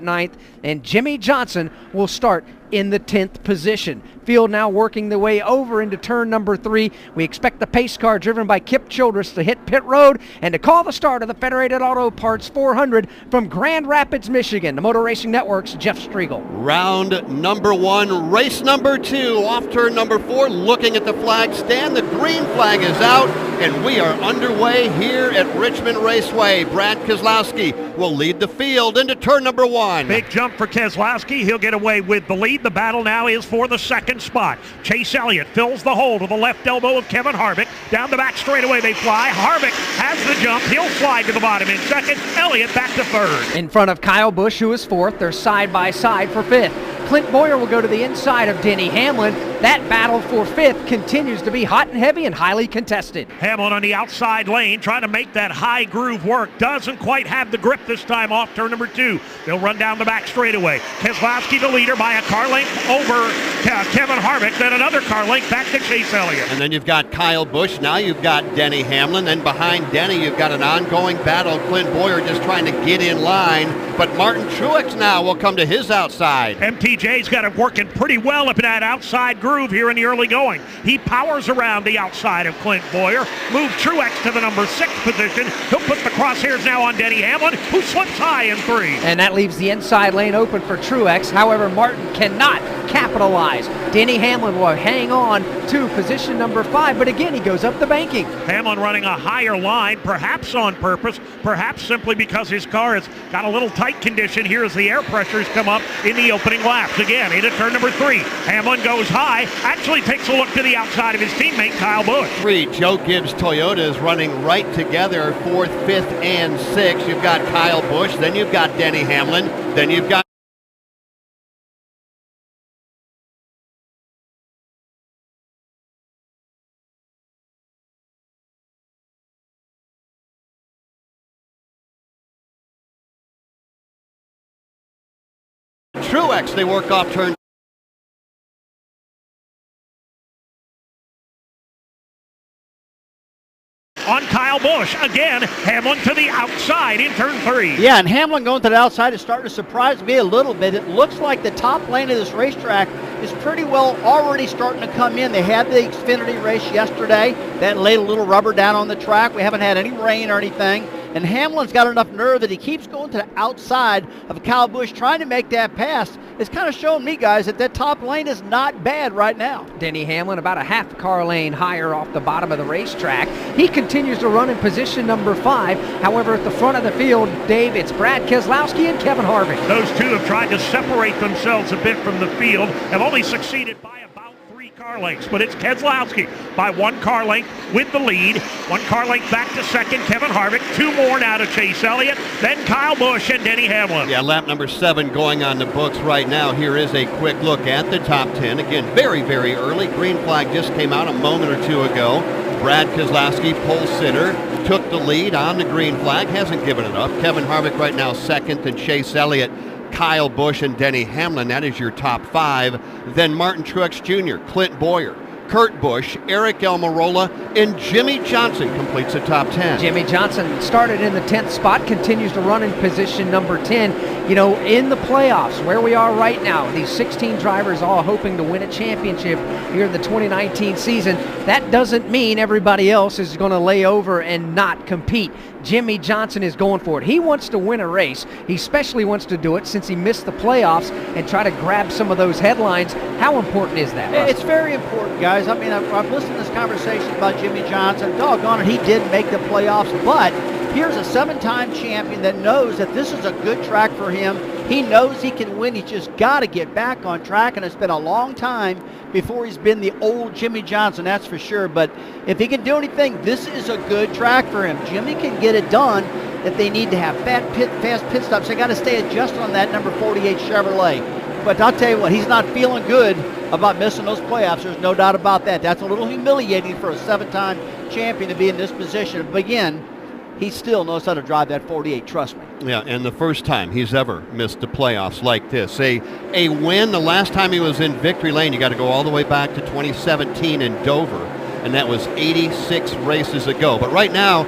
9th, and Jimmy Johnson will start in the 10th position. Field now working the way over into turn number 3. We expect the pace car driven by Kip Childress to hit pit road and to call the start of the Federated Auto Parts 400 from Grand Rapids, Michigan. The Motor Racing Network's Jeff Striegel. Round number 1, race number 2, off turn number 4, looking at the flag stand. The green flag is out, and we are underway here at Richmond Raceway. Brad Keselowski will lead the field into turn number 1. Big jump for Keselowski. He'll get away with the lead. The battle now is for the second spot. Chase Elliott fills the hole to the left elbow of Kevin Harvick. Down the back straightaway they fly. Harvick has the jump. He'll slide to the bottom in second. Elliott back to third. In front of Kyle Busch, who is fourth. They're side by side for fifth. Clint Boyer will go to the inside of Denny Hamlin. That battle for fifth continues to be hot and heavy and highly contested. Hamlin on the outside lane trying to make that high groove work. Doesn't quite have the grip this time off turn number 2. They'll run down the back straightaway. Keselowski the leader by a car length over Kevin Harvick. Then another car length back to Chase Elliott. And then you've got Kyle Busch. Now you've got Denny Hamlin. Then behind Denny you've got an ongoing battle. Clint Boyer just trying to get in line. But Martin Truex now will come to his outside. MTJ's got it working pretty well up in that outside groove here in the early going. He powers around the outside of Clint Boyer. Move Truex to the number 6 position. He'll put the crosshairs now on Denny Hamlin, who slips high in 3. And that leaves the inside lane open for Truex. However, Martin cannot capitalize. Denny Hamlin will hang on to position number 5, but again, he goes up the banking. Hamlin running a higher line, perhaps on purpose, perhaps simply because his car has got a little tight condition here as the air pressures come up in the opening laps. Again, into turn number 3. Hamlin goes high, actually takes a look to the outside of his teammate, Kyle Busch. 3, Joe Gibbs Toyota is running right together, 4th, 5th, and 6th. You've got Kyle Busch, then you've got Denny Hamlin, then you've got Truex. They work off turn. On Kyle Busch. Again, Hamlin to the outside in turn 3. Yeah, and Hamlin going to the outside is starting to surprise me a little bit. It looks like the top lane of this racetrack is pretty well already starting to come in. They had the Xfinity race yesterday. That laid a little rubber down on the track. We haven't had any rain or anything. And Hamlin's got enough nerve that he keeps going to the outside of Kyle Busch trying to make that pass. It's kind of showing me, guys, that that top lane is not bad right now. Denny Hamlin about a half car lane higher off the bottom of the racetrack. He continues to run in position number 5. However, at the front of the field, Dave, it's Brad Keselowski and Kevin Harvick. Those two have tried to separate themselves a bit from the field, have only succeeded by about 3 car lengths, but it's Keselowski by 1 car length with the lead. 1 car length back to second, Kevin Harvick. 2 more now to Chase Elliott, then Kyle Busch and Denny Hamlin. Yeah, lap number 7 going on the books right now. Here is a quick look at the top 10. Again, very, very early. Green flag just came out a moment or 2 ago. Brad Keselowski, pole sitter, took the lead on the green flag, hasn't given it up. Kevin Harvick right now second, and Chase Elliott, Kyle Busch, and Denny Hamlin. That is your top 5. Then Martin Truex Jr., Clint Boyer, Kurt Busch, Eric Almirola, and Jimmy Johnson completes the top 10. Jimmy Johnson started in the 10th spot, continues to run in position number 10. You know, in the playoffs, where we are right now, these 16 drivers all hoping to win a championship here in the 2019 season. That doesn't mean everybody else is going to lay over and not compete. Jimmy Johnson is going for it. He wants to win a race. He especially wants to do it since he missed the playoffs and try to grab some of those headlines. How important is that, Russ? It's very important, guys. I mean, I've listened to this conversation about Jimmy Johnson. Doggone it, he did make the playoffs, but here's a 7-time champion that knows that this is a good track for him. He knows he can win. He's just got to get back on track, and it's been a long time before he's been the old Jimmy Johnson, that's for sure. But if he can do anything, this is a good track for him. Jimmy can get it done. If they need to have fast pit stops, they got to stay adjusted on that number 48 Chevrolet. But I'll tell you what, he's not feeling good about missing those playoffs. There's no doubt about that. That's a little humiliating for a 7-time champion to be in this position. But again, he still knows how to drive that 48, trust me. Yeah, and the first time he's ever missed the playoffs like this. A win, the last time he was in victory lane, you got to go all the way back to 2017 in Dover, and that was 86 races ago. But right now,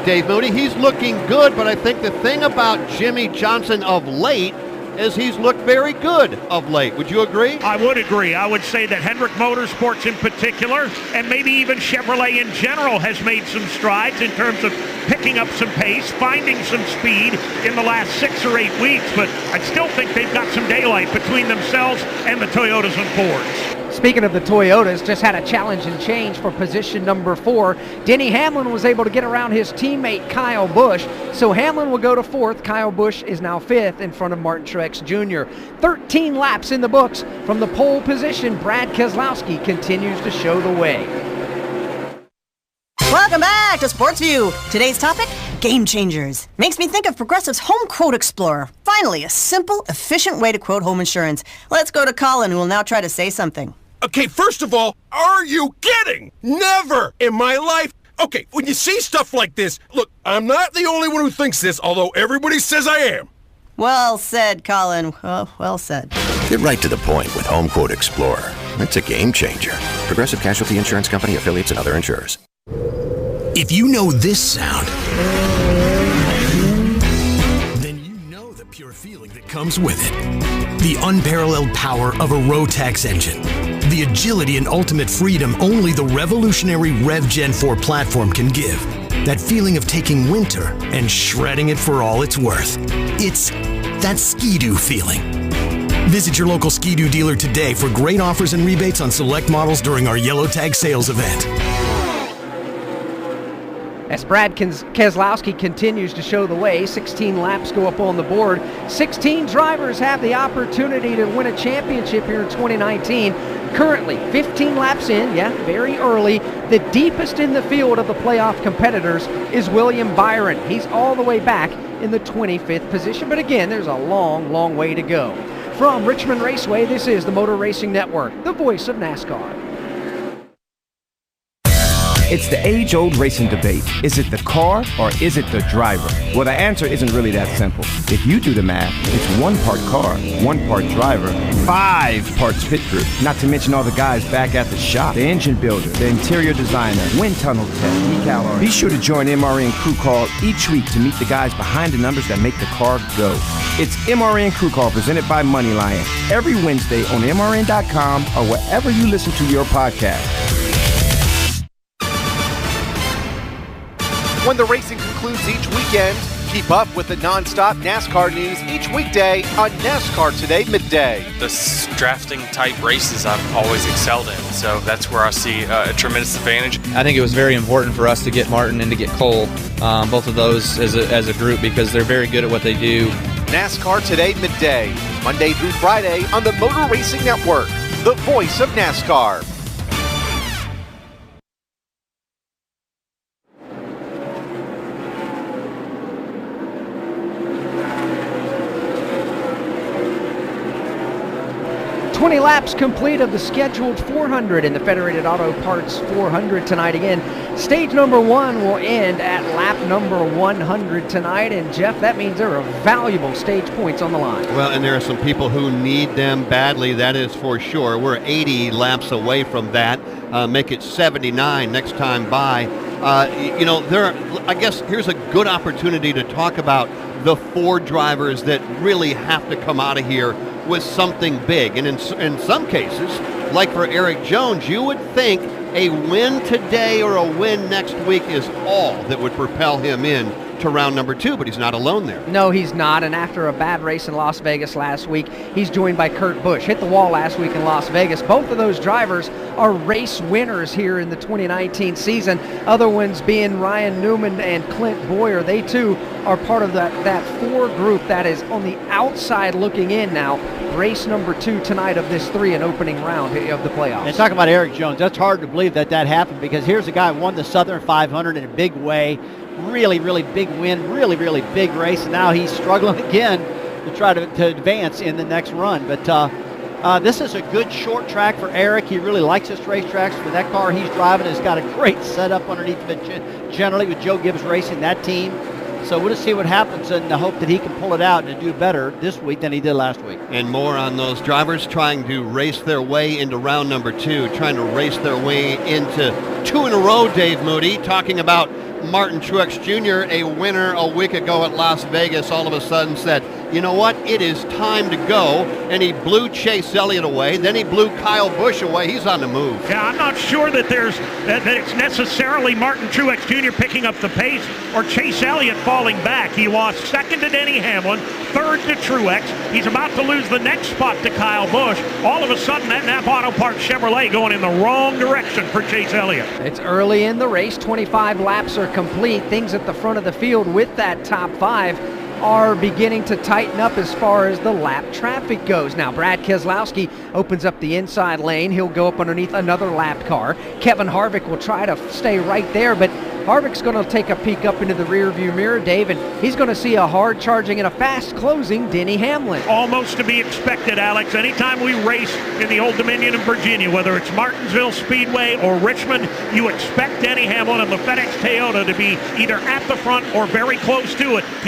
Dave Moody, he's looking good, but I think the thing about Jimmy Johnson of late as he's looked very good of late. Would you agree? I would agree. I would say that Hendrick Motorsports in particular, and maybe even Chevrolet in general, has made some strides in terms of picking up some pace, finding some speed in the last 6 or 8 weeks, but I still think they've got some daylight between themselves and the Toyotas and Fords. Speaking of the Toyotas, just had a challenge and change for position number 4. Denny Hamlin was able to get around his teammate Kyle Busch, so Hamlin will go to 4th. Kyle Busch is now 5th in front of Martin Truex Jr. 13 laps in the books. From the pole position, Brad Keselowski continues to show the way. Welcome back to Sports View. Today's topic, game changers. Makes me think of Progressive's Home Quote Explorer. Finally, a simple, efficient way to quote home insurance. Let's go to Colin, who will now try to say something. Okay, first of all, are you kidding? Never in my life. Okay, when you see stuff like this, look, I'm not the only one who thinks this, although everybody says I am. Well said, Colin. Well said. Get right to the point with Home Quote Explorer. It's a game changer. Progressive Casualty Insurance Company, affiliates, and other insurers. If you know this sound, then you know the pure feeling that comes with it. The unparalleled power of a Rotax engine. The agility and ultimate freedom only the revolutionary Rev Gen 4 platform can give. That feeling of taking winter and shredding it for all it's worth. It's that Ski-Doo feeling. Visit your local Ski-Doo dealer today for great offers and rebates on select models during our Yellow Tag sales event. As Brad Keselowski continues to show the way, 16 laps go up on the board. 16 drivers have the opportunity to win a championship here in 2019. Currently, 15 laps in, very early. The deepest in the field of the playoff competitors is William Byron. He's all the way back in the 25th position, but again, there's a long, long way to go. From Richmond Raceway, this is the Motor Racing Network, the voice of NASCAR. It's the age-old racing debate. Is it the car or is it the driver? Well, the answer isn't really that simple. If you do the math, it's 1 part car, 1 part driver, 5 parts pit crew. Not to mention all the guys back at the shop, the engine builder, the interior designer, wind tunnel tech, decal. Be sure to join MRN Crew Call each week to meet the guys behind the numbers that make the car go. It's MRN Crew Call presented by Moneyline every Wednesday on MRN.com or wherever you listen to your podcast. When the racing concludes each weekend, keep up with the non-stop NASCAR news each weekday on NASCAR Today Midday. The drafting type races I've always excelled in, so that's where I see a tremendous advantage. I think it was very important for us to get Martin and to get Cole, both of those as a group, because they're very good at what they do. NASCAR Today Midday, Monday through Friday on the Motor Racing Network, the voice of NASCAR. $20 laps complete of the scheduled 400 in the Federated Auto Parts 400 tonight. Again, stage number 1 will end at lap number 100 tonight. And Jeff, that means there are valuable stage points on the line. Well, and there are some people who need them badly, that is for sure. We're 80 laps away from that. Make it 79 next time by. I guess here's a good opportunity to talk about the 4 drivers that really have to come out of here with something big. And in some cases, like for Eric Jones, you would think a win today or a win next week is all that would propel him in to round number 2, but he's not alone there. No, he's not, and after a bad race in Las Vegas last week, he's joined by Kurt Busch. Hit the wall last week in Las Vegas. Both of those drivers are race winners here in the 2019 season. Other ones being Ryan Newman and Clint Boyer. They too are part of that 4 group that is on the outside looking in now. Race number 2 tonight of this 3 and opening round of the playoffs. And talking about Eric Jones, that's hard to believe that happened, because here's a guy who won the Southern 500 in a big way. Really, really big win, really, really big race. And now he's struggling again to try to advance in the next run. But this is a good short track for Eric. He really likes this racetrack. For that car he's driving has got a great setup underneath of it, generally with Joe Gibbs Racing, that team. So we'll just see what happens and hope that he can pull it out and do better this week than he did last week. And more on those drivers trying to race their way into round number 2, trying to race their way into 2 in a row, Dave Moody, talking about Martin Truex Jr., a winner a week ago at Las Vegas, all of a sudden said, you know what, it is time to go. And he blew Chase Elliott away. Then he blew Kyle Busch away. He's on the move. Yeah, I'm not sure that that it's necessarily Martin Truex Jr. picking up the pace or Chase Elliott falling back. He lost second to Denny Hamlin, third to Truex. He's about to lose the next spot to Kyle Busch. All of a sudden, that Napa Auto Parts Chevrolet going in the wrong direction for Chase Elliott. It's early in the race. 25 laps are complete. Things at the front of the field with that top 5 are beginning to tighten up as far as the lap traffic goes. Now, Brad Keselowski opens up the inside lane. He'll go up underneath another lap car. Kevin Harvick will try to stay right there, but Harvick's going to take a peek up into the rearview mirror, Dave, and he's going to see a hard charging and a fast closing Denny Hamlin. Almost to be expected, Alex. Anytime we race in the Old Dominion in Virginia, whether it's Martinsville Speedway or Richmond, you expect Denny Hamlin and the FedEx Toyota to be either at the front or very close to it.